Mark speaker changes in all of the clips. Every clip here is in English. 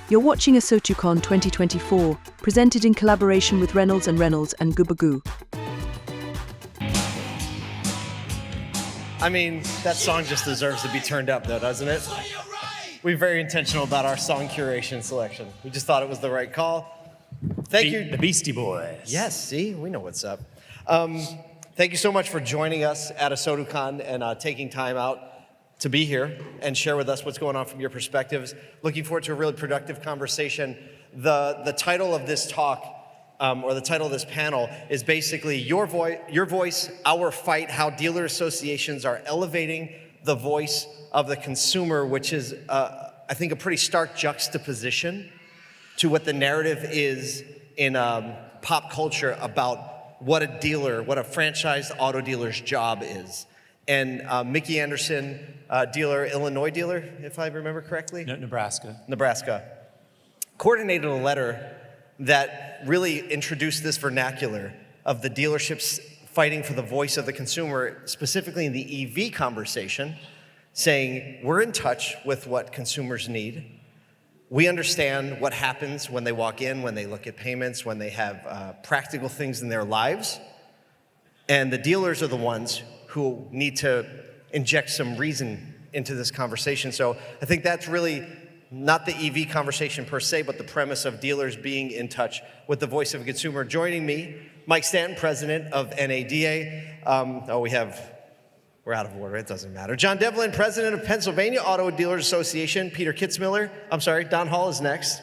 Speaker 1: You're watching ASOTUCon 2024, presented in collaboration with Reynolds and Goobagoo.
Speaker 2: I mean, that song just deserves to be turned up, though, doesn't it? We're very intentional about our song curation selection. We just thought it was the right call. Thank you.
Speaker 3: The Beastie Boys.
Speaker 2: Yes, see, we know what's up. Thank you so much for joining us at ASOTUCon and taking time out to be here and share with us what's going on from your perspectives. Looking forward to a really productive conversation. The title of this talk, or the title of this panel, is basically Your Voice, Our Fight, How Dealer Associations Are Elevating the Voice of the Consumer, which is, I think, a pretty stark juxtaposition to what the narrative is in pop culture about what a franchised auto dealer's job is. And Mickey Anderson, Illinois dealer, if I remember correctly?
Speaker 3: No, Nebraska,
Speaker 2: coordinated a letter that really introduced this vernacular of the dealerships fighting for the voice of the consumer, specifically in the EV conversation, saying, we're in touch with what consumers need. We understand what happens when they walk in, when they look at payments, when they have practical things in their lives. And the dealers are the ones who need to inject some reason into this conversation. So I think that's really not the EV conversation per se, but the premise of dealers being in touch with the voice of a consumer. Joining me, Mike Stanton, president of NADA. We're out of order, it doesn't matter. John Devlin, president of Pennsylvania Auto Dealers Association. Don Hall is next.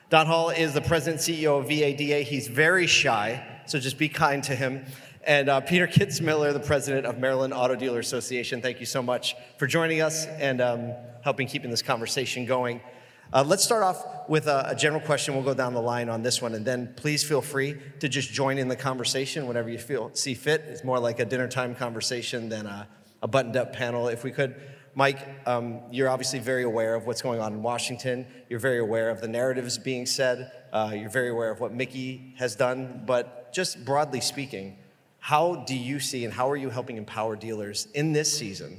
Speaker 2: Don Hall is the president and CEO of VADA. He's very shy, so just be kind to him. And Peter Kitzmiller, the president of Maryland Auto Dealer Association. Thank you so much for joining us and helping keeping this conversation going. Let's start off with a general question. We'll go down the line on this one, and then please feel free to just join in the conversation whenever you see fit. It's more like a dinner time conversation than a buttoned-up panel, if we could. Mike, you're obviously very aware of what's going on in Washington. You're very aware of the narratives being said. You're very aware of what Mickey has done. But just broadly speaking, how do you see and how are you helping empower dealers in this season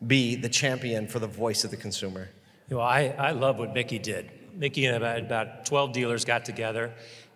Speaker 2: be the champion for the voice of the consumer?
Speaker 3: Well, I love what Mickey did. Mickey and about 12 dealers got together,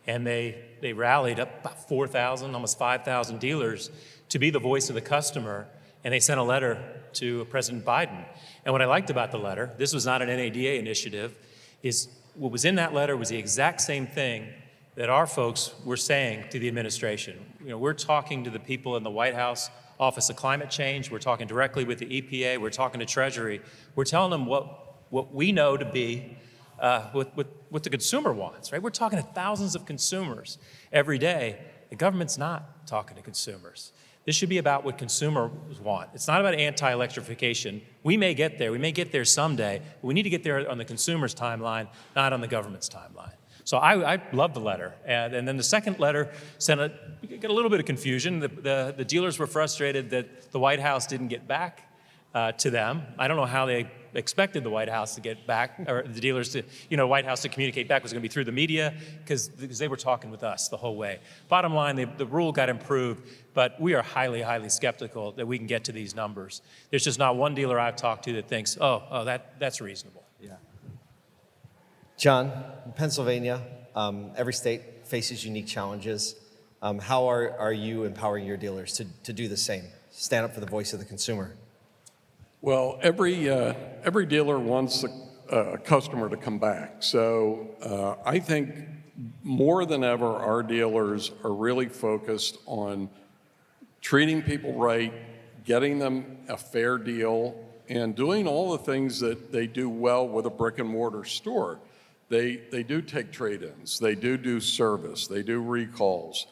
Speaker 3: and they rallied up about 4,000, almost 5,000 dealers to be the voice of the customer, and they sent a letter to President Biden. And what I liked about the letter, this was not an NADA initiative, is what was in that letter was the exact same thing that our folks were saying to the administration. You know, we're talking to the people in the White House Office of Climate Change. We're talking directly with the EPA. We're talking to Treasury. We're telling them what we know to be what the consumer wants, right? We're talking to thousands of consumers every day. The government's not talking to consumers. This should be about what consumers want. It's not about anti-electrification. We may get there. We may get there someday. But we need to get there on the consumer's timeline, not on the government's timeline. So I love the letter. And then the second letter got a little bit of confusion. The dealers were frustrated that the White House didn't get back to them. I don't know how they expected the White House to get back, or the dealers to, White House to communicate back. Was it going to be through the media? Because they were talking with us the whole way. Bottom line, the rule got improved, but we are highly, highly skeptical that we can get to these numbers. There's just not one dealer I've talked to that thinks, that's reasonable.
Speaker 2: Yeah. John, in Pennsylvania, every state faces unique challenges. How are you empowering your dealers to do the same, stand up for the voice of the consumer?
Speaker 4: Well, every dealer wants a customer to come back. So I think more than ever, our dealers are really focused on treating people right, getting them a fair deal, and doing all the things that they do well with a brick and mortar store. They do take trade-ins, they do service, they do recalls.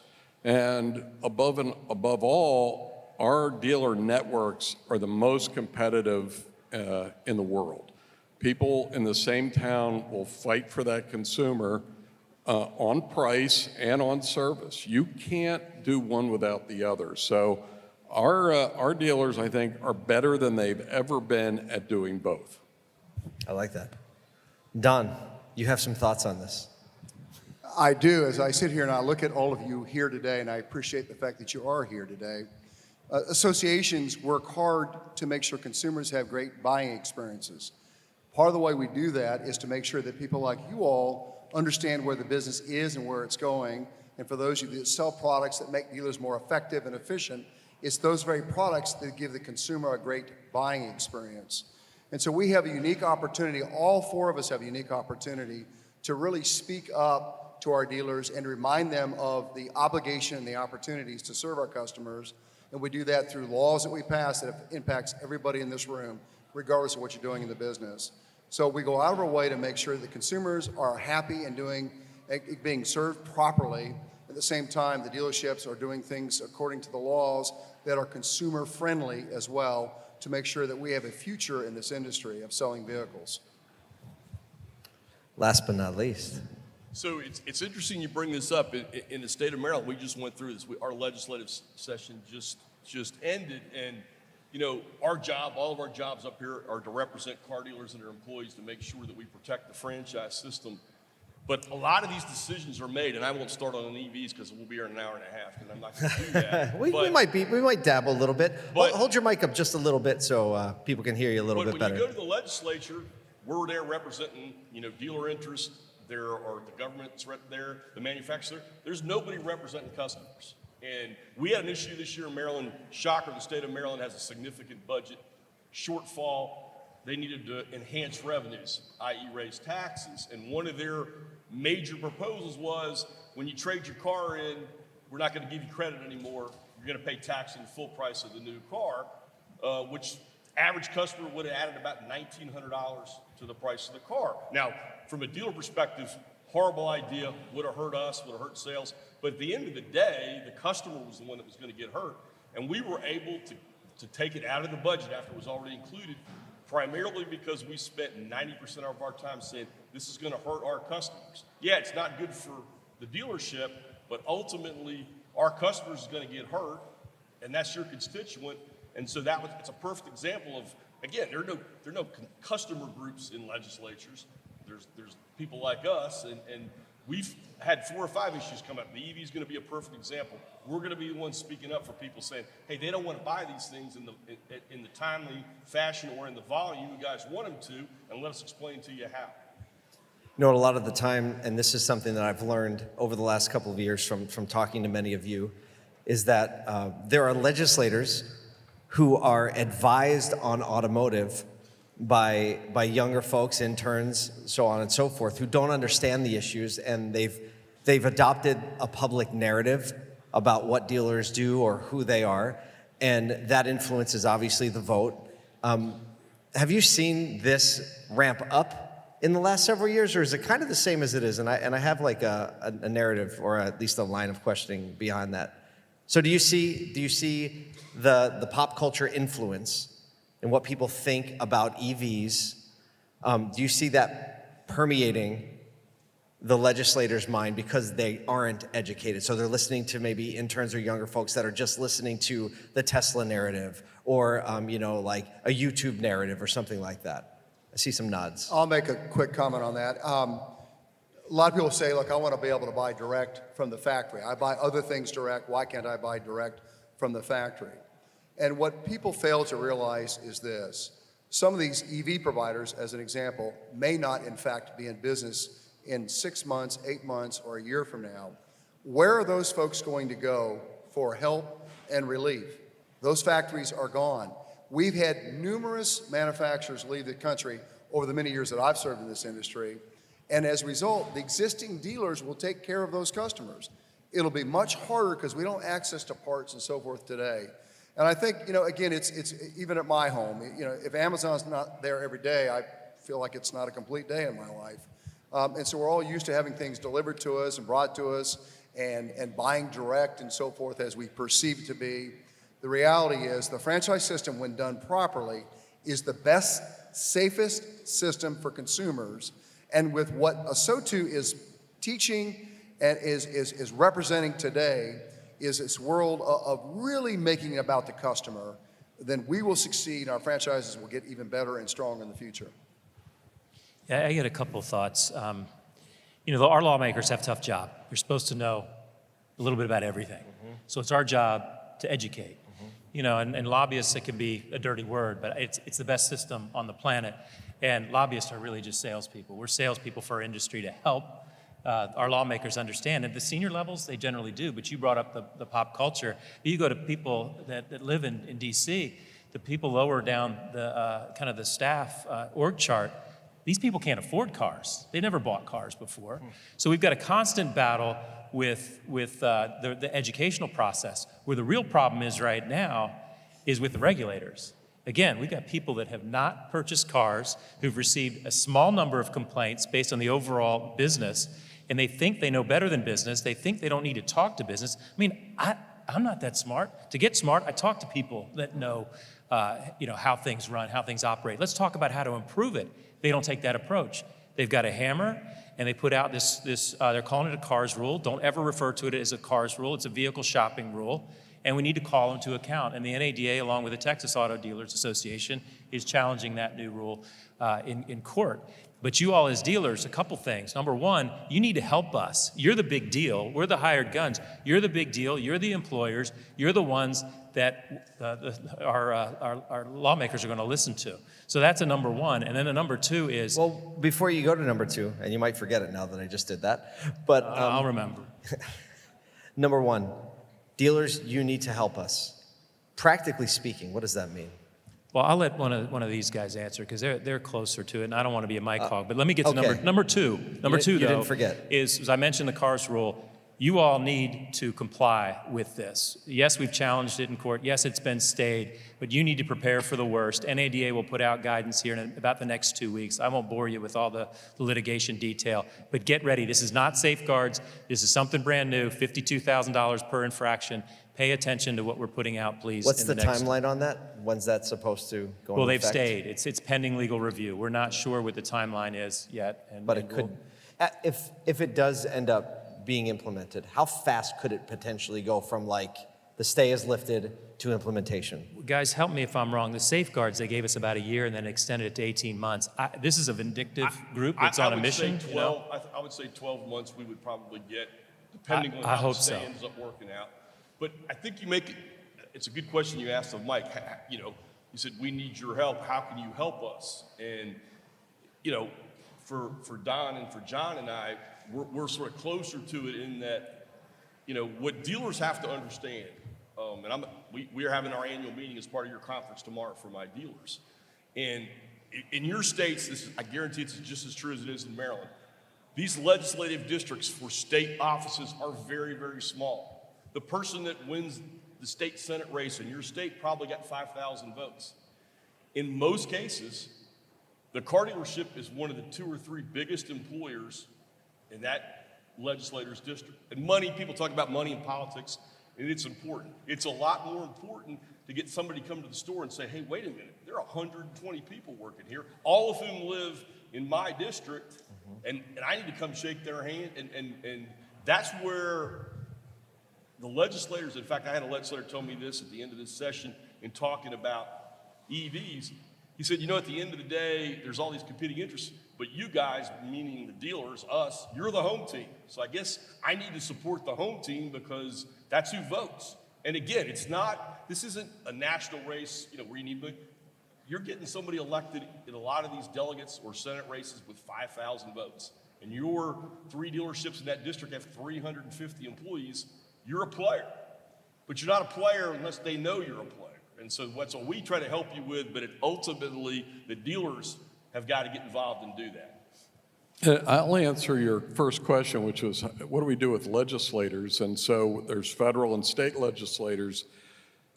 Speaker 4: And above all, our dealer networks are the most competitive in the world. People in the same town will fight for that consumer on price and on service. You can't do one without the other. So our dealers, I think, are better than they've ever been at doing both.
Speaker 2: I like that. Don, you have some thoughts on this.
Speaker 5: I do. As I sit here and I look at all of you here today, and I appreciate the fact that you are here today, associations work hard to make sure consumers have great buying experiences. Part of the way we do that is to make sure that people like you all understand where the business is and where it's going. And for those of you that sell products that make dealers more effective and efficient, it's those very products that give the consumer a great buying experience. And so we have a unique opportunity, all four of us have a unique opportunity to really speak up to our dealers and remind them of the obligation and the opportunities to serve our customers. And we do that through laws that we pass that impacts everybody in this room, regardless of what you're doing in the business. So we go out of our way to make sure that consumers are happy and being served properly. At the same time, the dealerships are doing things according to the laws that are consumer friendly as well, to make sure that we have a future in this industry of selling vehicles.
Speaker 2: Last but not least.
Speaker 6: So it's interesting you bring this up. In the state of Maryland, we just went through this. Our legislative session just ended, and you know, our job, all of our jobs up here are to represent car dealers and their employees to make sure that we protect the franchise system. But a lot of these decisions are made, and I won't start on EVs because we'll be here in an hour and a half, because I'm not going to do that.
Speaker 2: we might dabble a little bit. Hold your mic up just a little bit so people can hear you a little bit better.
Speaker 6: When you go to the legislature, we're there representing, you know, dealer interests. There are the government's right there, the manufacturer. There's nobody representing customers. And we had an issue this year in Maryland. Shocker, the state of Maryland has a significant budget shortfall. They needed to enhance revenues, i.e. raise taxes. And one of their major proposals was, when you trade your car in, we're not going to give you credit anymore. You're going to pay tax in the full price of the new car, which average customer would have added about $1,900 to the price of the car. Now, from a dealer perspective, horrible idea, would have hurt us, would have hurt sales. But at the end of the day, the customer was the one that was going to get hurt. And we were able to take it out of the budget after it was already included, primarily because we spent 90% of our time saying, this is going to hurt our customers. Yeah, it's not good for the dealership, but ultimately our customers is going to get hurt, and that's your constituent. And so it's a perfect example of, again, there are no customer groups in legislatures. There's people like us, and we've had 4 or 5 issues come up. The EV is going to be a perfect example. We're going to be the ones speaking up for people saying, hey, they don't want to buy these things in the timely fashion or in the volume you guys want them to, and let us explain to you how.
Speaker 2: You know, a lot of the time, and this is something that I've learned over the last couple of years from talking to many of you, is that there are legislators who are advised on automotive by younger folks, interns, so on and so forth, who don't understand the issues, and they've adopted a public narrative about what dealers do or who they are, and that influences obviously the vote. Have you seen this ramp up in the last several years, or is it kind of the same as it is? And I have like a narrative, or at least a line of questioning behind that. So do you see the pop culture influence and what people think about EVs? Do you see that permeating the legislator's mind because they aren't educated? So they're listening to maybe interns or younger folks that are just listening to the Tesla narrative, or like a YouTube narrative or something like that. I see some nods.
Speaker 5: I'll make a quick comment on that. A lot of people say, look, I want to be able to buy direct from the factory. I buy other things direct. Why can't I buy direct from the factory? And what people fail to realize is this. Some of these EV providers, as an example, may not in fact be in business in 6 months, 8 months, or a year from now. Where are those folks going to go for help and relief? Those factories are gone. We've had numerous manufacturers leave the country over the many years that I've served in this industry. And as a result, the existing dealers will take care of those customers. It'll be much harder because we don't have access to parts and so forth today. And I think, again, it's even at my home, if Amazon's not there every day, I feel like it's not a complete day in my life. And so we're all used to having things delivered to us and brought to us and buying direct and so forth as we perceive it to be. The reality is the franchise system, when done properly, is the best, safest system for consumers. And with what ASOTU is teaching and is representing today, is this world of really making it about the customer, then we will succeed. Our franchises will get even better and stronger in the future.
Speaker 3: Yeah, I get a couple of thoughts. Our lawmakers have a tough job. You're supposed to know a little bit about everything. Mm-hmm. So it's our job to educate. Mm-hmm. And lobbyists, it can be a dirty word, but it's the best system on the planet. And lobbyists are really just salespeople. We're salespeople for our industry to help our lawmakers understand. At the senior levels, they generally do, but you brought up the pop culture. You go to people that live in D.C., the people lower down the kind of the staff org chart, these people can't afford cars. They never bought cars before. So we've got a constant battle with the educational process, where the real problem is right now is with the regulators. Again, we've got people that have not purchased cars, who've received a small number of complaints based on the overall business, and they think they know better than business. They think they don't need to talk to business. I mean, I'm not that smart. To get smart, I talk to people that know how things run, how things operate. Let's talk about how to improve it. They don't take that approach. They've got a hammer, and they put out this they're calling it a CARS rule. Don't ever refer to it as a CARS rule. It's a vehicle shopping rule, and we need to call them to account. And the NADA, along with the Texas Auto Dealers Association, is challenging that new rule in court. But you all as dealers, a couple things. Number one, you need to help us. You're the big deal. We're the hired guns. You're the big deal. You're the employers. You're the ones that our lawmakers are going to listen to. So that's a number one. And then a number two is...
Speaker 2: Well, before you go to number two, and you might forget it now that I just did that, but...
Speaker 3: I'll remember.
Speaker 2: Number one, dealers, you need to help us. Practically speaking, what does that mean?
Speaker 3: Well, I'll let one of these guys answer because they're closer to it, and I don't want to be a mic hog. But let me get to number two. Number two, though,
Speaker 2: didn't forget.
Speaker 3: Is, as I mentioned, the CARS rule. You all need to comply with this. Yes, we've challenged it in court. Yes, it's been stayed, but you need to prepare for the worst. NADA will put out guidance here in about the next 2 weeks. I won't bore you with all the litigation detail, but get ready. This is not safeguards. This is something brand new, $52,000 per infraction. Pay attention to what we're putting out, please.
Speaker 2: What's the timeline on that? When's that supposed to go into effect?
Speaker 3: Well, they've stayed. It's pending legal review. We're not sure what the timeline is yet.
Speaker 2: But it could, if it does end up being implemented, how fast could it potentially go from like the stay is lifted to implementation?
Speaker 3: Guys, help me if I'm wrong. The safeguards, they gave us about a year and then extended it to 18 months. This is a vindictive group that's on a mission.
Speaker 6: I would say 12 months we would probably get, depending on how the stay ends up working out. But I think you make it, it's a good question you asked of Mike. You said, we need your help. How can you help us? And, for Don and for John and I, we're sort of closer to it in that, what dealers have to understand, and we are having our annual meeting as part of your conference tomorrow for my dealers. And in your states, I guarantee it's just as true as it is in Maryland. These legislative districts for state offices are very, very small. The person that wins the state Senate race in your state probably got 5,000 votes. In most cases, the car dealership is one of the 2 or 3 biggest employers in that legislator's district. And money, people talk about money in politics, and it's important. It's a lot more important to get somebody to come to the store and say, hey, wait a minute, there are 120 people working here, all of whom live in my district, and I need to come shake their hand. And that's where the legislators, in fact, I had a legislator tell me this at the end of this session in talking about EVs. He said, at the end of the day, there's all these competing interests, but you guys, meaning the dealers, us, you're the home team. So I guess I need to support the home team because that's who votes. And again, this isn't a national race, where you need, you're getting somebody elected in a lot of these delegates or Senate races with 5,000 votes. And your 3 dealerships in that district have 350 employees. You're a player, but you're not a player unless they know you're a player. And so that's what we try to help you with, but ultimately the dealers have got to get involved and do that.
Speaker 4: I'll answer your first question, which was, what do we do with legislators? And so there's federal and state legislators.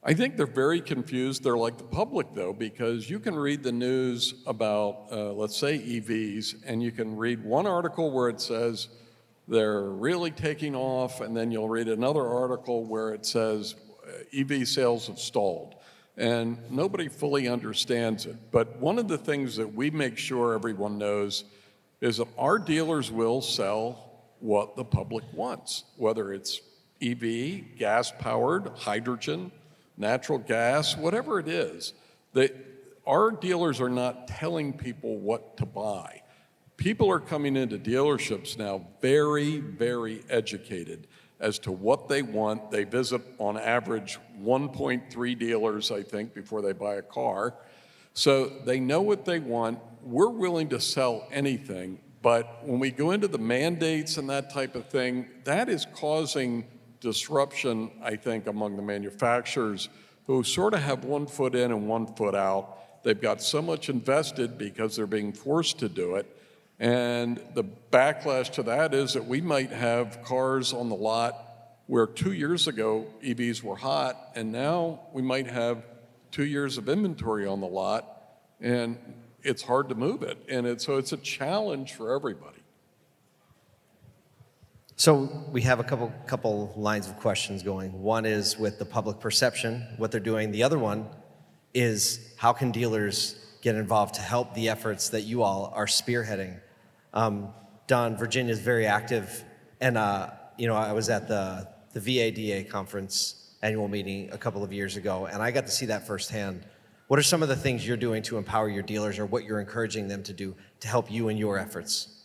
Speaker 4: I think they're very confused. They're like the public, though, because you can read the news about, let's say, EVs, and you can read one article where it says, they're really taking off, and then you'll read another article where it says EV sales have stalled. And nobody fully understands it. But one of the things that we make sure everyone knows is that our dealers will sell what the public wants, whether it's EV, gas-powered, hydrogen, natural gas, whatever it is. Our dealers are not telling people what to buy. People are coming into dealerships now very, very educated as to what they want. They visit on average 1.3 dealers, I think, before they buy a car. So they know what they want. We're willing to sell anything, but when we go into the mandates and that type of thing, that is causing disruption, I think, among the manufacturers who sort of have one foot in and one foot out. They've got so much invested because they're being forced to do it. And the backlash to that is that we might have cars on the lot where 2 years ago EVs were hot, and now we might have 2 years of inventory on the lot, and it's hard to move it. And so it's a challenge for everybody.
Speaker 2: So we have a couple lines of questions going. One is with the public perception, what they're doing. The other one is how can dealers get involved to help the efforts that you all are spearheading? Don, Virginia is very active, and I was at the VADA conference annual meeting a couple of years ago, and I got to see that firsthand. What are some of the things you're doing to empower your dealers, or what you're encouraging them to do to help you in your efforts?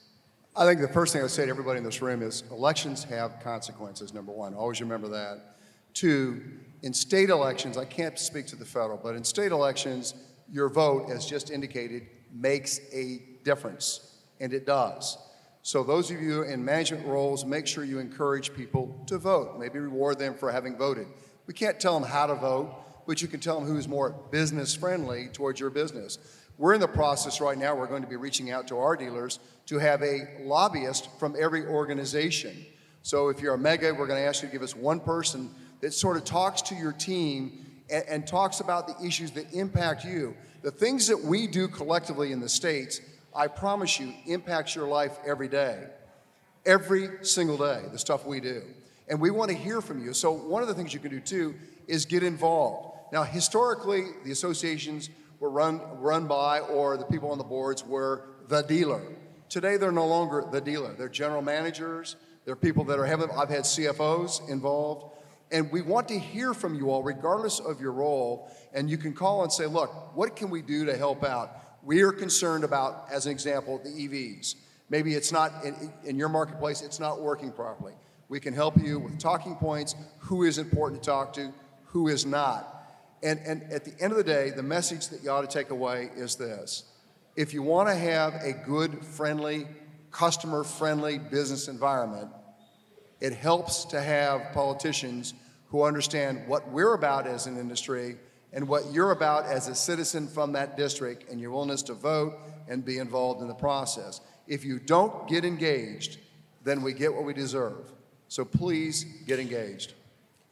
Speaker 5: I think the first thing I would say to everybody in this room is elections have consequences, number one. Always remember that. Two, in state elections, I can't speak to the federal, but in state elections, your vote, as just indicated, makes a difference, and it does. So those of you in management roles, make sure you encourage people to vote. Maybe reward them for having voted. We can't tell them how to vote, but you can tell them who's more business friendly towards your business. We're in the process right now, we're going to be reaching out to our dealers to have a lobbyist from every organization. So if you're a mega, we're going to ask you to give us one person that sort of talks to your team and talks about the issues that impact you. The things that we do collectively in the states, I promise you, impacts your life every day. Every single day, the stuff we do. And we want to hear from you. So one of the things you can do too is get involved. Now, historically, the associations were run by, or the people on the boards were the dealer. Today, they're no longer the dealer. They're general managers. They're people that I've had CFOs involved. And we want to hear from you all, regardless of your role. And you can call and say, look, what can we do to help out? We are concerned about, as an example, the EVs. Maybe it's not, in your marketplace, it's not working properly. We can help you with talking points, who is important to talk to, who is not. And at the end of the day, the message that you ought to take away is this. If you want to have a good, friendly, customer-friendly business environment, it helps to have politicians who understand what we're about as an industry and what you're about as a citizen from that district, and your willingness to vote and be involved in the process. If you don't get engaged, then we get what we deserve. So please get engaged.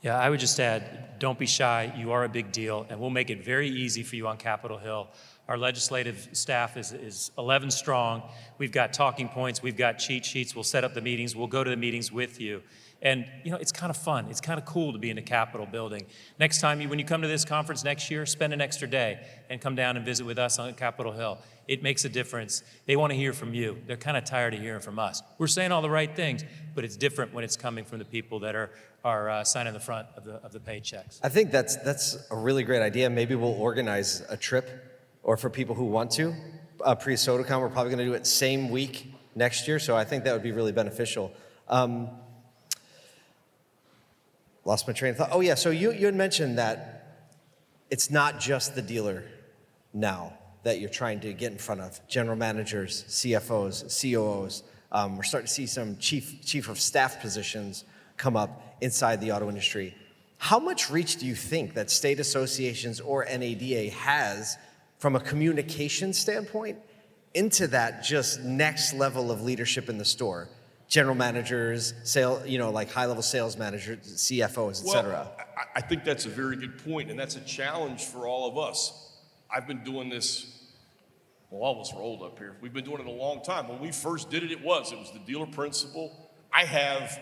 Speaker 3: Yeah, I would just add, don't be shy. You are a big deal, and we'll make it very easy for you on Capitol Hill. Our legislative staff is 11 strong. We've got talking points. We've got cheat sheets. We'll set up the meetings. We'll go to the meetings with you. And, it's kind of fun. It's kind of cool to be in the Capitol building. Next time, when you come to this conference next year, spend an extra day and come down and visit with us on Capitol Hill. It makes a difference. They want to hear from you. They're kind of tired of hearing from us. We're saying all the right things, but it's different when it's coming from the people that are signing the front of the paychecks.
Speaker 2: I think that's a really great idea. Maybe we'll organize a trip, or for people who want to, pre-ASOTUCon. We're probably going to do it same week next year, so I think that would be really beneficial. Lost my train of thought. Oh yeah, so you had mentioned that it's not just the dealer now that you're trying to get in front of. General managers, CFOs, COOs. We're starting to see some chief of staff positions come up inside the auto industry. How much reach do you think that state associations or NADA has from a communication standpoint into that just next level of leadership in the store? General managers, like high-level sales managers, CFOs, et cetera.
Speaker 6: Well, I think that's a very good point, and that's a challenge for all of us. I've been doing this, all of us are old up here. We've been doing it a long time. When we first did it, it was the dealer principal. I have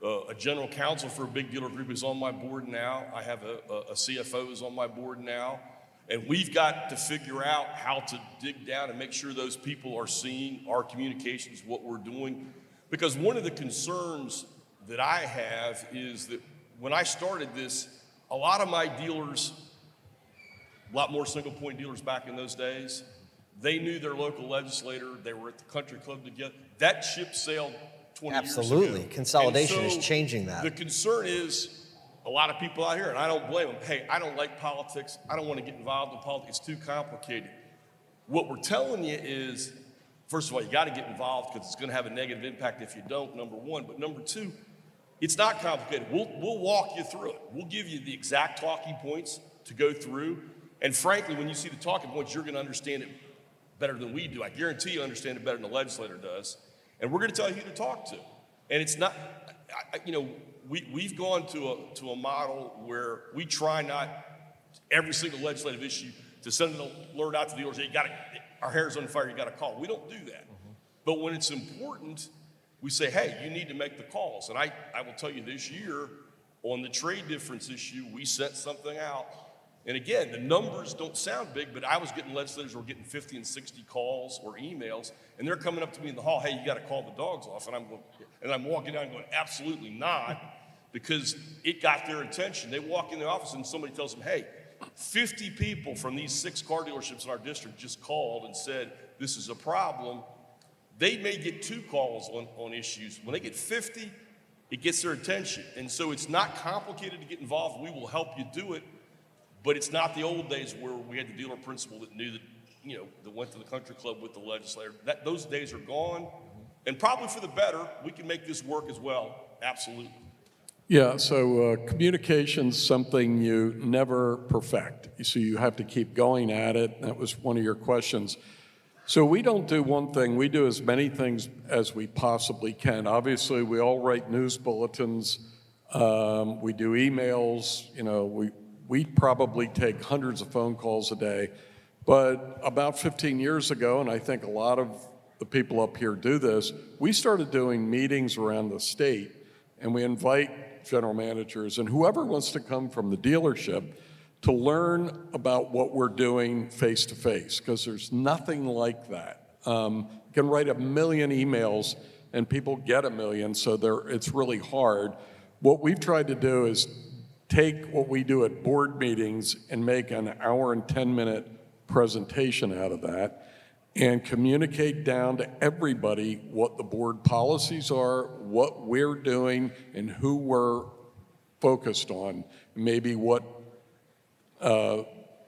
Speaker 6: a general counsel for a big dealer group who's on my board now. I have a CFO who's on my board now. And we've got to figure out how to dig down and make sure those people are seeing our communications, what we're doing. Because one of the concerns that I have is that when I started this, a lot of my dealers, a lot more single point dealers back in those days, they knew their local legislator, they were at the country club together. That ship sailed 20 years ago.
Speaker 2: Absolutely. Consolidation is changing that.
Speaker 6: The concern is a a lot of people out here, and I don't blame them. Hey, I don't like politics. I don't want to get involved in politics. It's too complicated. What we're telling you is, first of all, you got to get involved because it's going to have a negative impact if you don't, number one. But number two, it's not complicated. We'll walk you through it. We'll give you the exact talking points to go through. And frankly, when you see the talking points, you're going to understand it better than we do. I guarantee you understand it better than the legislator does. And we're going to tell you who to talk to. And it's not, we've gone to a model where we try not every single legislative issue to send an alert out to the dealers. Hey, our hair's on fire. You got to call. We don't do that. But when it's important, we say, hey, you need to make the calls. And I will tell you this year on the trade difference issue, we sent something out. And again, the numbers don't sound big, but I was getting legislators who were getting 50 and 60 calls or emails, and they're coming up to me in the hall, hey, you got to call the dogs off. And I'm walking down going, absolutely not, because it got their attention. They walk in the office and somebody tells them, hey, 50 people from these 6 car dealerships in our district just called and said, this is a problem. They may get 2 calls on issues. When they get 50, it gets their attention. And so it's not complicated to get involved. We will help you do it. But it's not the old days where we had the dealer principal that knew that, that went to the country club with the legislator. Those days are gone. And probably for the better, we can make this work as well. Absolutely.
Speaker 4: Yeah, so communication's something you never perfect. So you have to keep going at it. That was one of your questions. So we don't do one thing. We do as many things as we possibly can. Obviously, we all write news bulletins. We do emails. We probably take hundreds of phone calls a day. But about 15 years ago, and I think a lot of the people up here do this, we started doing meetings around the state, and we invite general managers and whoever wants to come from the dealership to learn about what we're doing face to face, because there's nothing like that. You can write 1 million emails and people get 1 million, so it's really hard. What we've tried to do is take what we do at board meetings and make an 1 hour and 10-minute presentation out of that and communicate down to everybody what the board policies are, what we're doing, and who we're focused on, maybe what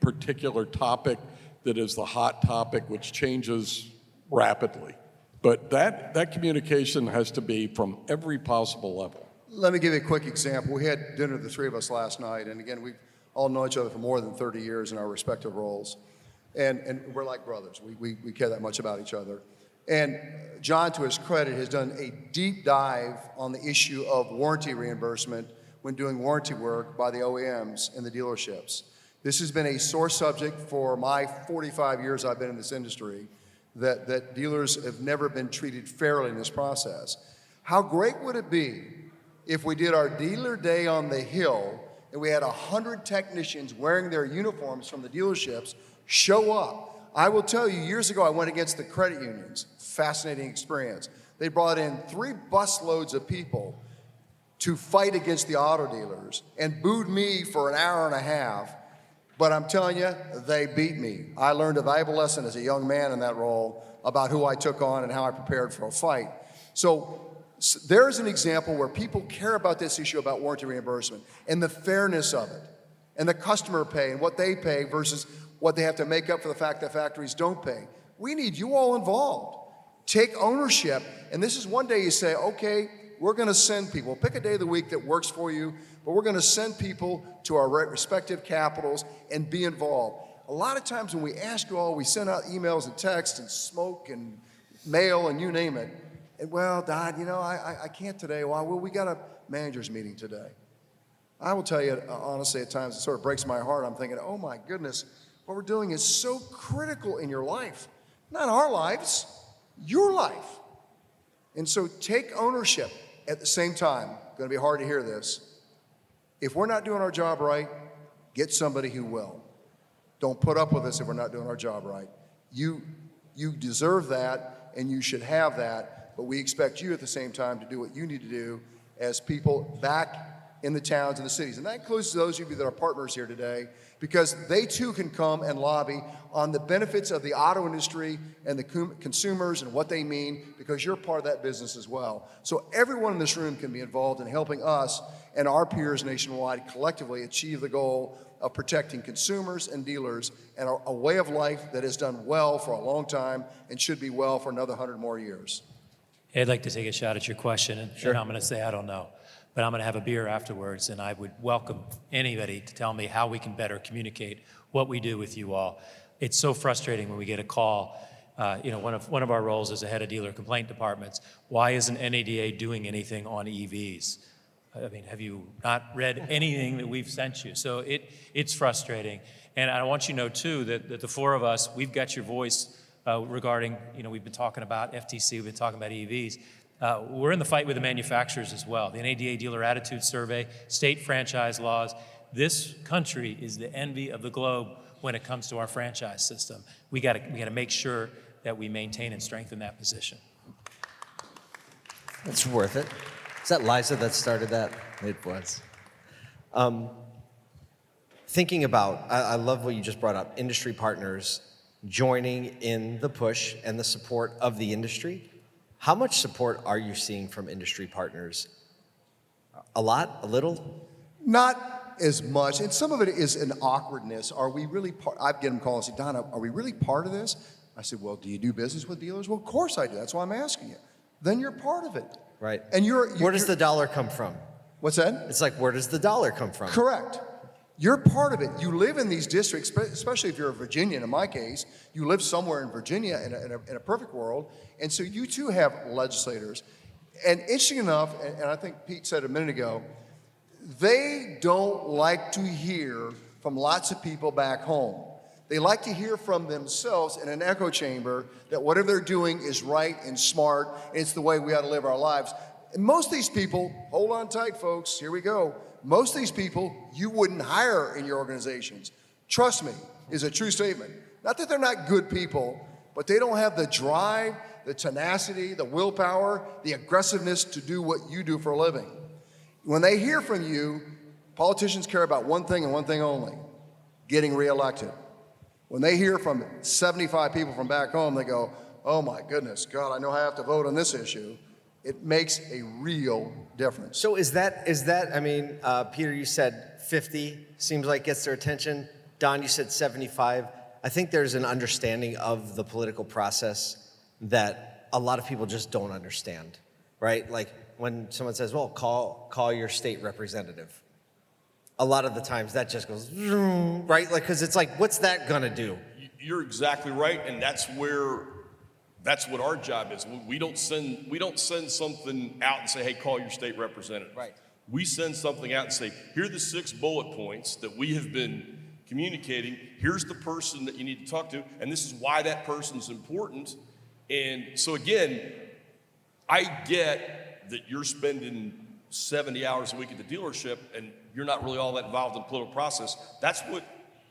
Speaker 4: particular topic that is the hot topic, which changes rapidly. But that communication has to be from every possible level.
Speaker 5: Let me give you a quick example. We had dinner, the 3 of us, last night, and again, we all know each other for more than 30 years in our respective roles, and we're like brothers. We care that much about each other. And John, to his credit, has done a deep dive on the issue of warranty reimbursement when doing warranty work by the OEMs and the dealerships. This has been a sore subject for my 45 years I've been in this industry, that dealers have never been treated fairly in this process. How great would it be if we did our dealer day on the Hill and we had 100 technicians wearing their uniforms from the dealerships show up? I will tell you, years ago I went against the credit unions. Fascinating experience. They brought in 3 busloads of people to fight against the auto dealers and booed me for 1.5 hours. But I'm telling you, they beat me. I learned a valuable lesson as a young man in that role about who I took on and how I prepared for a fight. So there's an example where people care about this issue about warranty reimbursement and the fairness of it and the customer pay and what they pay versus what they have to make up for the fact that factories don't pay. We need you all involved. Take ownership. And this is one day you say, okay, we're going to send people. Pick a day of the week that works for you, but we're going to send people to our respective capitals and be involved. A lot of times when we ask you all, we send out emails and texts and smoke and mail and you name it. And well, Don, I can't today. Why? Well, we got a manager's meeting today. I will tell you, honestly, at times it sort of breaks my heart. I'm thinking, oh my goodness, what we're doing is so critical in your life. Not our lives, your life. And so take ownership. At the same time, going to be hard to hear this. If we're not doing our job right, get somebody who will. Don't put up with us if we're not doing our job right. You deserve that, and you should have that, but we expect you at the same time to do what you need to do as people back in the towns and the cities. And that includes those of you that are partners here today, because they too can come and lobby on the benefits of the auto industry and the consumers and what they mean, because you're part of that business as well. So everyone in this room can be involved in helping us and our peers nationwide collectively achieve the goal of protecting consumers and dealers and a way of life that has done well for a long time and should be well for another 100 more years.
Speaker 3: Hey, I'd like to take a shot at your question, and I'm going to say I don't know. But I'm going to have a beer afterwards, and I would welcome anybody to tell me how we can better communicate what we do with you all. It's so frustrating when we get a call. One of our roles as a head of dealer complaint departments, why isn't NADA doing anything on EVs? I mean, have you not read anything that we've sent you? So it's frustrating. And I want you to know, too, that the four of us, we've got your voice regarding, we've been talking about FTC, we've been talking about EVs. We're in the fight with the manufacturers as well. The NADA Dealer Attitude Survey, state franchise laws. This country is the envy of the globe when it comes to our franchise system. We got to make sure that we maintain and strengthen that position.
Speaker 2: It's worth it. Is that Liza that started that? It was. Thinking about, I love what you just brought up, industry partners joining in the push and the support of the industry. How much support are you seeing from industry partners? A lot? A little?
Speaker 5: Not as much, and some of it is an awkwardness. Are we really part? I get them calling and say, Donna, are we really part of this? I said, well, do you do business with dealers? Well, of course I do. That's why I'm asking you. Then you're part of it.
Speaker 2: Right.
Speaker 5: And
Speaker 2: where does the dollar come from?
Speaker 5: What's that?
Speaker 2: It's like, where does the dollar come from?
Speaker 5: Correct. You're part of it. You live in these districts, especially if you're a Virginian, in my case. You live somewhere in Virginia in a perfect world. And so you too have legislators. And interesting enough, and I think Pete said a minute ago, they don't like to hear from lots of people back home. They like to hear from themselves in an echo chamber that whatever they're doing is right and smart, and it's the way we ought to live our lives. And most of these people, hold on tight, folks, here we go. Most of these people you wouldn't hire in your organizations. Trust me, is a true statement. Not that they're not good people, but they don't have the drive, the tenacity, the willpower, the aggressiveness to do what you do for a living. When they hear from you, politicians care about one thing and one thing only, getting reelected. When they hear from 75 people from back home, they go, oh my goodness, God, I know I have to vote on this issue. It makes a real difference.
Speaker 2: So is that, I mean, Peter, you said 50 seems like gets their attention. Don, you said 75. I think there's an understanding of the political process that a lot of people just don't understand, right? Like when someone says, well, call your state representative. A lot of the times that just goes, right? Like, because it's like, what's that gonna do?
Speaker 6: You're exactly right, and that's what our job is. We don't send something out and say, hey, call your state representative.
Speaker 2: Right.
Speaker 6: We send something out and say, here are the 6 bullet points that we have been communicating. Here's the person that you need to talk to, and this is why that person's important. And so again, I get that you're spending 70 hours a week at the dealership and you're not really all that involved in the political process. That's what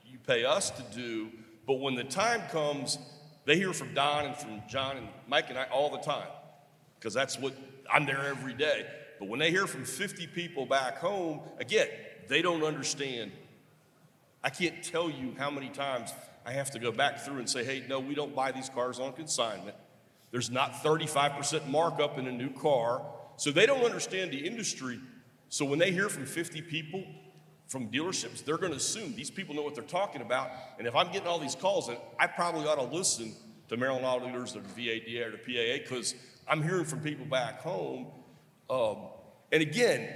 Speaker 6: you pay us to do. But when the time comes, they hear from Don and from John and Mike and I all the time, because that's what, I'm there every day. But when they hear from 50 people back home, again, they don't understand. I can't tell you how many times I have to go back through and say, hey, no, we don't buy these cars on consignment. There's not 35% markup in a new car. So they don't understand the industry. So when they hear from 50 people from dealerships, they're going to assume these people know what they're talking about. And if I'm getting all these calls, then I probably ought to listen to Maryland Auto Dealers or the VADA or the PAA, because I'm hearing from people back home. And again,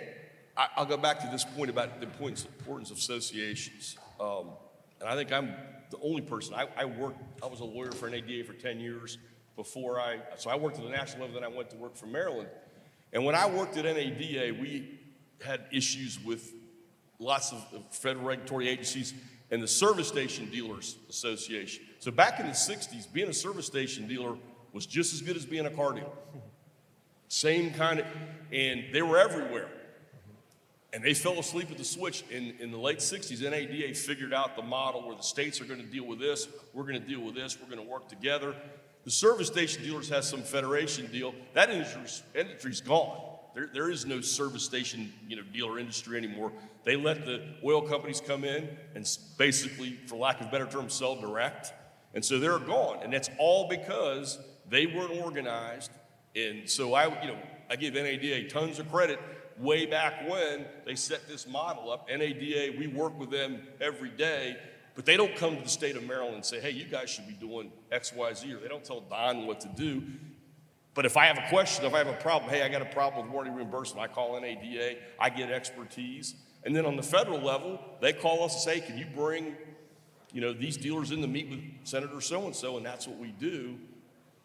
Speaker 6: I'll go back to this point about the importance of associations. And I think I'm the only person. I was a lawyer for NADA for 10 years so I worked at the national level, then I went to work for Maryland. And when I worked at NADA, we had issues with lots of federal regulatory agencies and the Service Station Dealers Association. So back in the 60s, being a service station dealer was just as good as being a car dealer. Same kind of, and they were everywhere. And they fell asleep at the switch. In the late 60s, NADA figured out the model where the states are going to deal with this, we're going to deal with this, we're going to work together. The service station dealers has some federation deal. That industry's gone. There is no service station, dealer industry anymore. They let the oil companies come in and basically, for lack of a better term, sell direct. And so they're gone. And that's all because they weren't organized. And so I give NADA tons of credit. Way back when they set this model up, NADA, we work with them every day, but they don't come to the state of Maryland and say, hey, you guys should be doing X, Y, Z, or they don't tell Don what to do. But if I have a question, if I have a problem, hey, I got a problem with warranty reimbursement, I call NADA, I get expertise. And then on the federal level, they call us and say, can you bring, these dealers in to meet with Senator so-and-so, and that's what we do.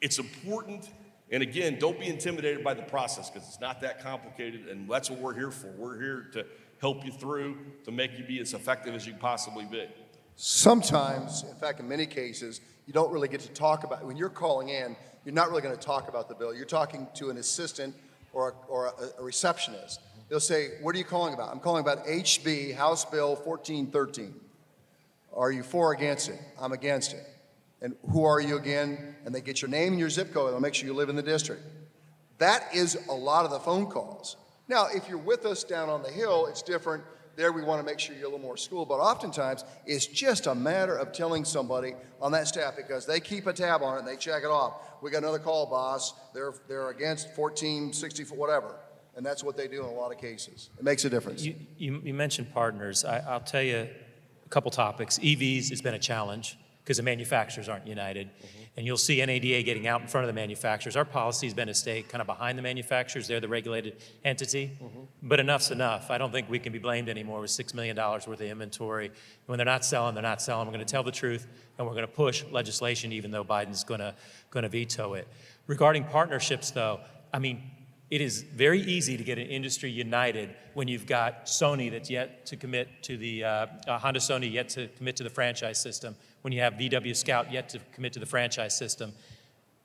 Speaker 6: It's important. And again, don't be intimidated by the process because it's not that complicated, and that's what we're here for. We're here to help you through, to make you be as effective as you can possibly be.
Speaker 5: Sometimes, in fact, in many cases, you don't really get to talk about, when you're calling in, you're not really going to talk about the bill. You're talking to an assistant or a receptionist. They'll say, what are you calling about? I'm calling about HB, House Bill 1413. Are you for or against it? I'm against it. And who are you again? And they get your name and your zip code, and they'll make sure you live in the district. That is a lot of the phone calls. Now, if you're with us down on the Hill, it's different. There we want to make sure you're a little more schooled, but oftentimes it's just a matter of telling somebody on that staff because they keep a tab on it and they check it off. We got another call, boss. They're against 1460, whatever. And that's what they do in a lot of cases. It makes a difference.
Speaker 3: You mentioned partners. I'll tell you a couple topics. EVs has been a challenge because the manufacturers aren't united. And you'll see NADA getting out in front of the manufacturers. Our policy has been to stay kind of behind the manufacturers. They're the regulated entity. But enough's enough. I don't think we can be blamed anymore with $6 million worth of inventory. When they're not selling, they're not selling. We're going to tell the truth, and we're going to push legislation even though Biden's going to veto it. Regarding partnerships, though, it is very easy to get an industry united when you've got Sony that's yet to commit to the, Honda Sony yet to commit to the franchise system, when you have VW Scout yet to commit to the franchise system.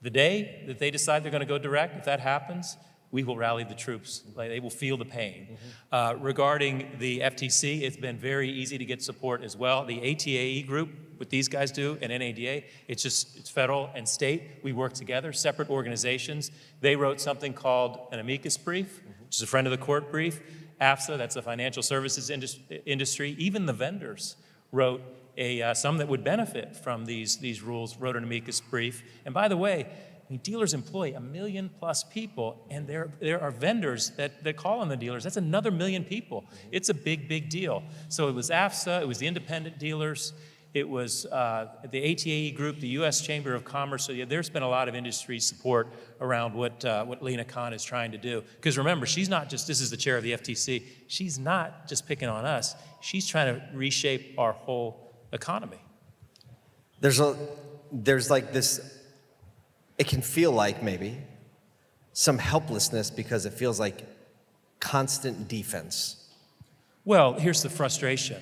Speaker 3: The day that they decide they're going to go direct, if that happens, we will rally the troops. They will feel the pain. Regarding the FTC, it's been very easy to get support as well. The ATAE group, what these guys do, and NADA, it's federal and state. We work together, separate organizations. They wrote something called an amicus brief, which is a friend of the court brief. AFSA, that's the financial services industry. Even the vendors wrote some that would benefit from these rules, wrote an amicus brief. And by the way, dealers employ 1 million plus people, and there are vendors that call on the dealers. That's another 1 million people. It's a big, big deal. So it was AFSA, it was the independent dealers, it was the ATAE group, the U.S. Chamber of Commerce. So there's been a lot of industry support around what Lena Khan is trying to do. Because remember, she's not just, this is the chair of the FTC, she's not just picking on us. She's trying to reshape our whole economy.
Speaker 2: There's like this, it can feel like maybe some helplessness because it feels like constant defense.
Speaker 3: Well, here's the frustration.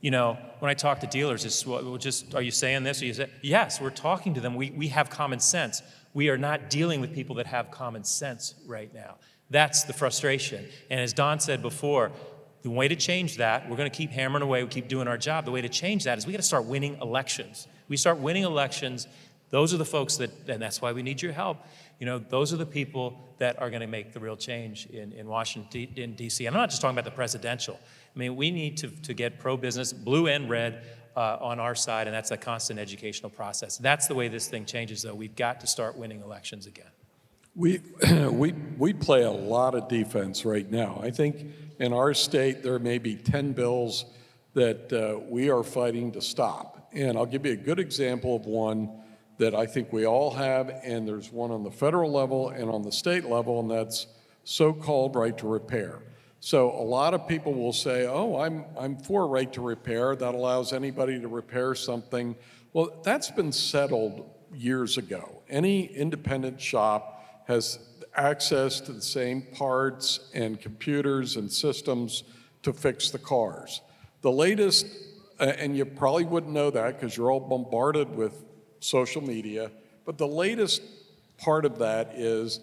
Speaker 3: When I talk to dealers, it's just, are you saying this? Or you say, yes, we're talking to them. We have common sense. We are not dealing with people that have common sense right now. That's the frustration. And as Don said before, the way to change that, we're going to keep hammering away, we keep doing our job. The way to change that is we got to start winning elections. We start winning elections. Those are the folks and that's why we need your help. Those are the people that are going to make the real change in Washington, D.C. I'm not just talking about the presidential. We need to get pro-business, blue and red, on our side, and that's a constant educational process. That's the way this thing changes, though. We've got to start winning elections again.
Speaker 4: We play a lot of defense right now. I think in our state there may be 10 bills that we are fighting to stop. And I'll give you a good example of one that I think we all have, and there's one on the federal level and on the state level, and that's so-called right to repair. So a lot of people will say, oh, I'm for right to repair. That allows anybody to repair something. Well, that's been settled years ago. Any independent shop has access to the same parts and computers and systems to fix the cars. The latest, and you probably wouldn't know that because you're all bombarded with social media, but the latest part of that is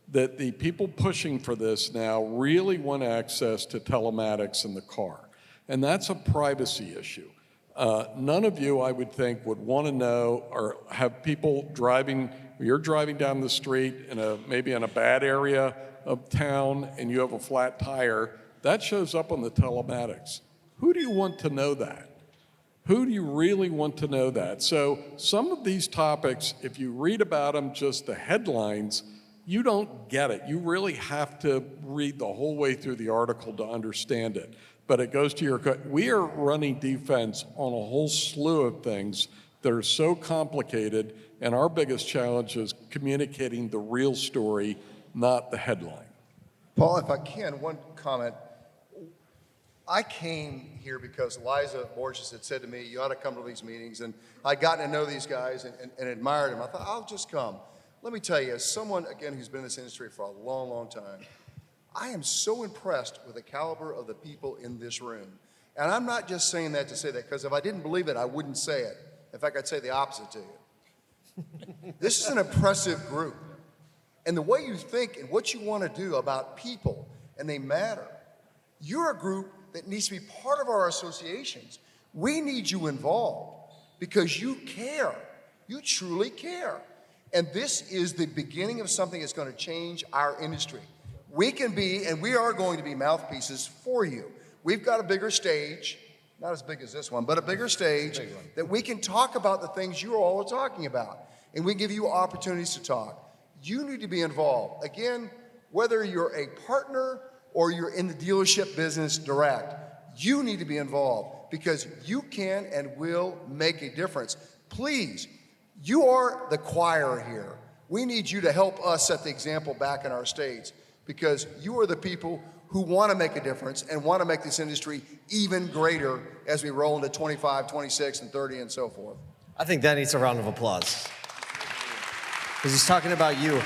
Speaker 4: that the people pushing for this now really want access to telematics in the car. And that's a privacy issue. None of you, I would think, would want to know or have people driving or you're driving down the street in maybe in a bad area of town and you have a flat tire, that shows up on the telematics. Who do you want to know that? Who do you really want to know that? So some of these topics, if you read about them, just the headlines, you don't get it. You really have to read the whole way through the article to understand it. But it goes to your, we are running defense on a whole slew of things that are so complicated, and our biggest challenge is communicating the real story, not the headline.
Speaker 5: Paul, if I can, one comment. I came here because Liza Borges had said to me, you ought to come to these meetings, and I'd gotten to know these guys and admired them. I thought, I'll just come. Let me tell you, as someone, again, who's been in this industry for a long, long time, I am so impressed with the caliber of the people in this room. And I'm not just saying that to say that, because if I didn't believe it, I wouldn't say it. In fact, I'd say the opposite to you. This is an impressive group. And the way you think and what you want to do about people, and they matter. You're a group that needs to be part of our associations. We need you involved because you care. You truly care. And this is the beginning of something that's going to change our industry. We can be, and we are going to be mouthpieces for you. We've got a bigger stage, not as big as this one, but a bigger stage that we can talk about the things you all are talking about. And we give you opportunities to talk. You need to be involved. Again, whether you're a partner or you're in the dealership business direct, you need to be involved because you can and will make a difference. Please, you are the choir here. We need you to help us set the example back in our states because you are the people who want to make a difference and want to make this industry even greater as we roll into 25, 26, and 30 and so forth.
Speaker 2: I think that needs a round of applause. Because he's talking about you.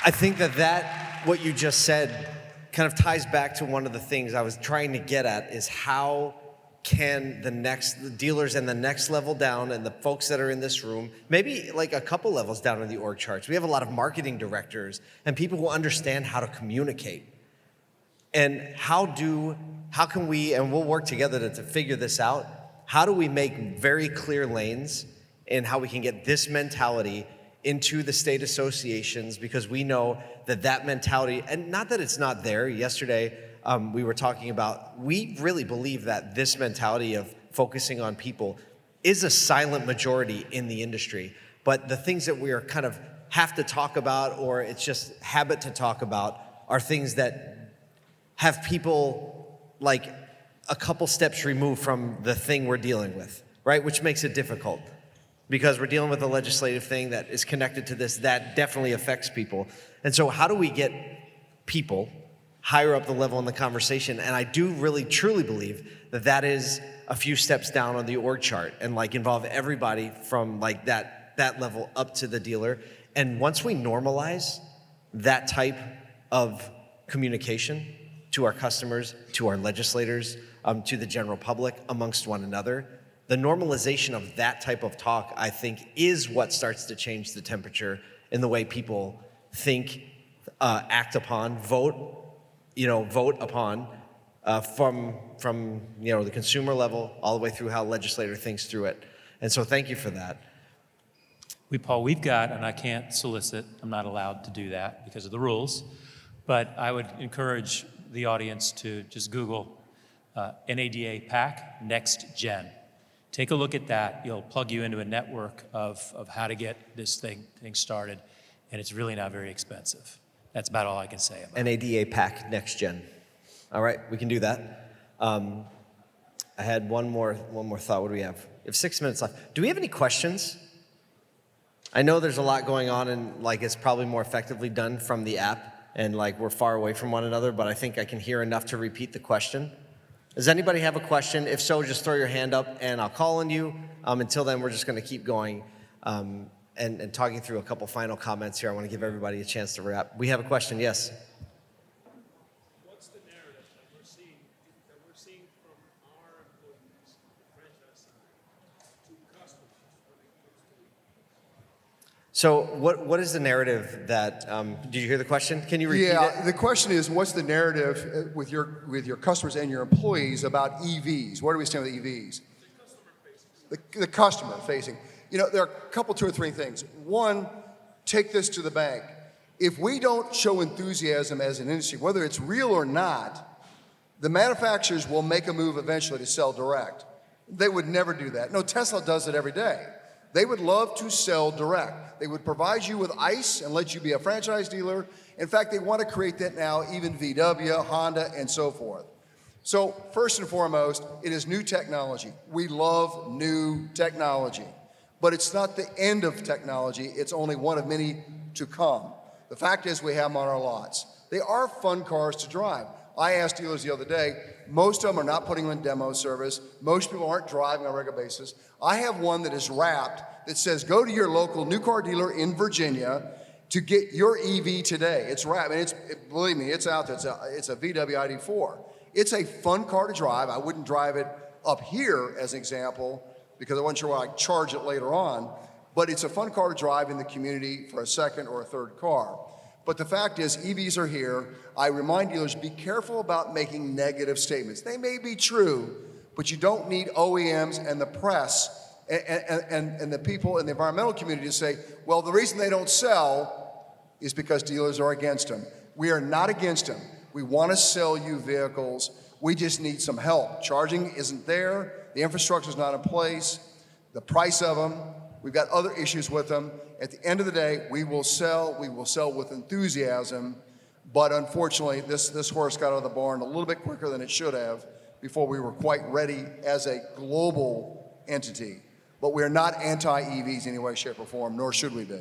Speaker 2: I think that what you just said kind of ties back to one of the things I was trying to get at is how can the dealers and the next level down and the folks that are in this room, maybe like a couple levels down in the org charts, we have a lot of marketing directors and people who understand how to communicate. And how can we, and we'll work together to figure this out, how do we make very clear lanes in how we can get this mentality into the state associations, because we know that mentality, and not that it's not there. Yesterday, we were talking about, we really believe that this mentality of focusing on people is a silent majority in the industry. But the things that we are kind of have to talk about, or it's just habit to talk about, are things that have people like a couple steps removed from the thing we're dealing with, right? Which makes it difficult. Because we're dealing with a legislative thing that is connected to this, that definitely affects people. And so how do we get people higher up the level in the conversation? And I do really, truly believe that is a few steps down on the org chart and like involve everybody from like that level up to the dealer. And once we normalize that type of communication to our customers, to our legislators, to the general public, amongst one another, the normalization of that type of talk, I think, is what starts to change the temperature in the way people think, act upon, vote upon, from the consumer level all the way through how a legislator thinks through it. And so thank you for that.
Speaker 3: Paul, we've got, and I can't solicit, I'm not allowed to do that because of the rules, but I would encourage the audience to just Google NADA PAC Next Gen. Take a look at that. It'll plug you into a network of how to get this thing started, and it's really not very expensive. That's about all I can say about it.
Speaker 2: NADA PAC Next Gen. All right, we can do that. I had one more thought. What do we have? We have 6 minutes left. Do we have any questions? I know there's a lot going on, and like it's probably more effectively done from the app, and like we're far away from one another, but I think I can hear enough to repeat the question. Does anybody have a question? If so, just throw your hand up and I'll call on you. Until then, we're just going to keep going and talking through a couple final comments here. I want to give everybody a chance to wrap. We have a question, yes?
Speaker 7: What's the narrative that we're seeing from our employees, the franchise side, to customers?
Speaker 2: So what is the narrative that, did you hear the question? Can you repeat it?
Speaker 5: Yeah, the question is, what's the narrative with your customers and your employees about EVs? Where do we stand with EVs? The customer facing. There are a couple, two or three things. One, take this to the bank. If we don't show enthusiasm as an industry, whether it's real or not, the manufacturers will make a move eventually to sell direct. They would never do that. No, Tesla does it every day. They would love to sell direct. They would provide you with ICE and let you be a franchise dealer. In fact, they want to create that now, even VW, Honda, and so forth. So first and foremost, it is new technology. We love new technology, but it's not the end of technology. It's only one of many to come. The fact is we have them on our lots. They are fun cars to drive. I asked dealers the other day, most of them are not putting them in demo service. Most people aren't driving on a regular basis. I have one that is wrapped that says, go to your local new car dealer in Virginia to get your EV today. It's wrapped, and believe me, it's out there. It's a VW ID4. It's a fun car to drive. I wouldn't drive it up here as an example because I wasn't sure why I'd charge it later on, but it's a fun car to drive in the community for a second or a third car. But the fact is, EVs are here. I remind dealers, be careful about making negative statements. They may be true, but you don't need OEMs and the press and the people in the environmental community to say, well, the reason they don't sell is because dealers are against them. We are not against them. We want to sell you vehicles. We just need some help. Charging isn't there. The infrastructure is not in place. The price of them, we've got other issues with them. At the end of the day, we will sell with enthusiasm, but unfortunately, this horse got out of the barn a little bit quicker than it should have before we were quite ready as a global entity. But we're not anti-EVs in any way, shape, or form, nor should we be.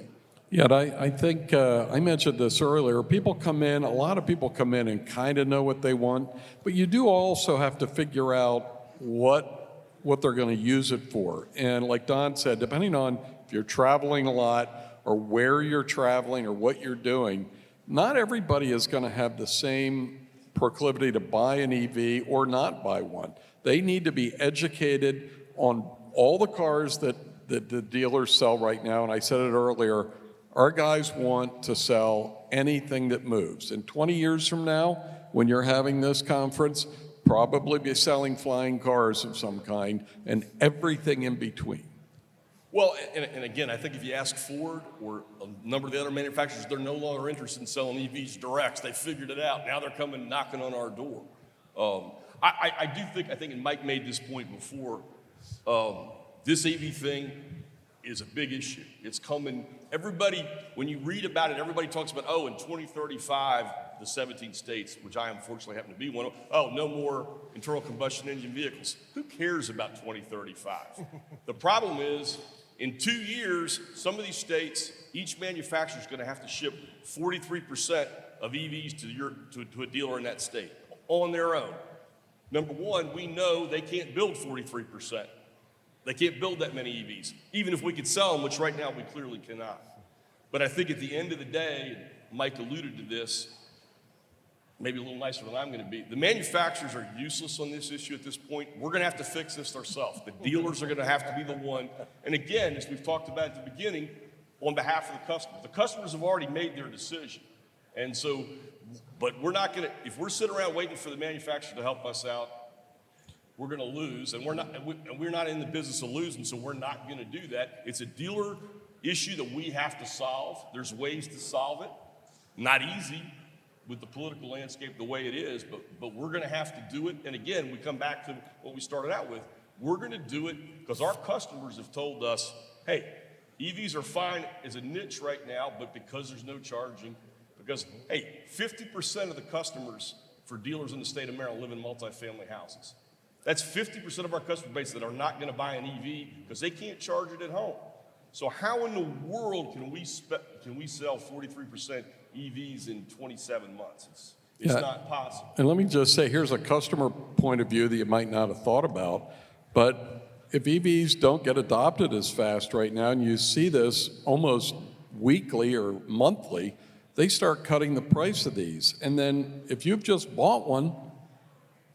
Speaker 4: Yeah, I think I mentioned this earlier. A lot of people come in and kind of know what they want, but you do also have to figure out what they're going to use it for. And like Don said, depending on if you're traveling a lot or where you're traveling or what you're doing, not everybody is going to have the same proclivity to buy an EV or not buy one. They need to be educated on all the cars that the dealers sell right now. And I said it earlier, our guys want to sell anything that moves. And 20 years from now, when you're having this conference, probably be selling flying cars of some kind and everything in between.
Speaker 6: Well, and again, I think if you ask Ford or a number of the other manufacturers, they're no longer interested in selling EVs direct. They figured it out. Now they're coming knocking on our door. I think, and Mike made this point before, this EV thing is a big issue. It's coming. Everybody, when you read about it, everybody talks about, in 2035, the 17 states, which I unfortunately happen to be one of, no more internal combustion engine vehicles. Who cares about 2035? The problem is, in 2 years, some of these states, each manufacturer is going to have to ship 43% of EVs to a dealer in that state on their own. Number one, we know they can't build 43%. They can't build that many EVs, even if we could sell them, which right now we clearly cannot. But I think at the end of the day, Mike alluded to this, maybe a little nicer than I'm going to be, the manufacturers are useless on this issue at this point. We're going to have to fix this ourselves. The dealers are going to have to be the one. And again, as we've talked about at the beginning, on behalf of the customers have already made their decision. And so, but we're not going to, if we're sitting around waiting for the manufacturer to help us out, we're going to lose, and we're not in the business of losing, so we're not going to do that. It's a dealer issue that we have to solve. There's ways to solve it. Not easy with the political landscape the way it is, but we're going to have to do it. And again, we come back to what we started out with. We're going to do it because our customers have told us, hey, EVs are fine as a niche right now, but because there's no charging, because, hey, 50% of the customers for dealers in the state of Maryland live in multifamily houses. That's 50% of our customer base that are not going to buy an EV because they can't charge it at home. So how in the world can we sell 43% EVs in 27 months? It's not possible.
Speaker 4: And let me just say, here's a customer point of view that you might not have thought about, but if EVs don't get adopted as fast right now, and you see this almost weekly or monthly, they start cutting the price of these. And then if you've just bought one,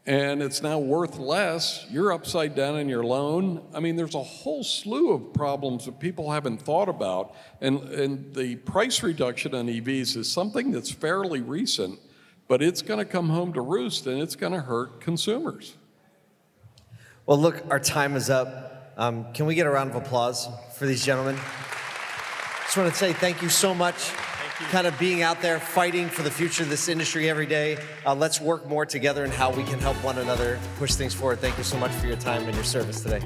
Speaker 4: and it's now worth less, you're upside down in your loan. I mean, there's a whole slew of problems that people haven't thought about. And the price reduction on EVs is something that's fairly recent, but it's going to come home to roost, and it's going to hurt consumers.
Speaker 2: Well, look, our time is up. Can we get a round of applause for these gentlemen? Just want to say thank you so much. Kind of being out there fighting for the future of this industry every day. Let's work more together in how we can help one another push things forward. Thank you so much for your time and your service today.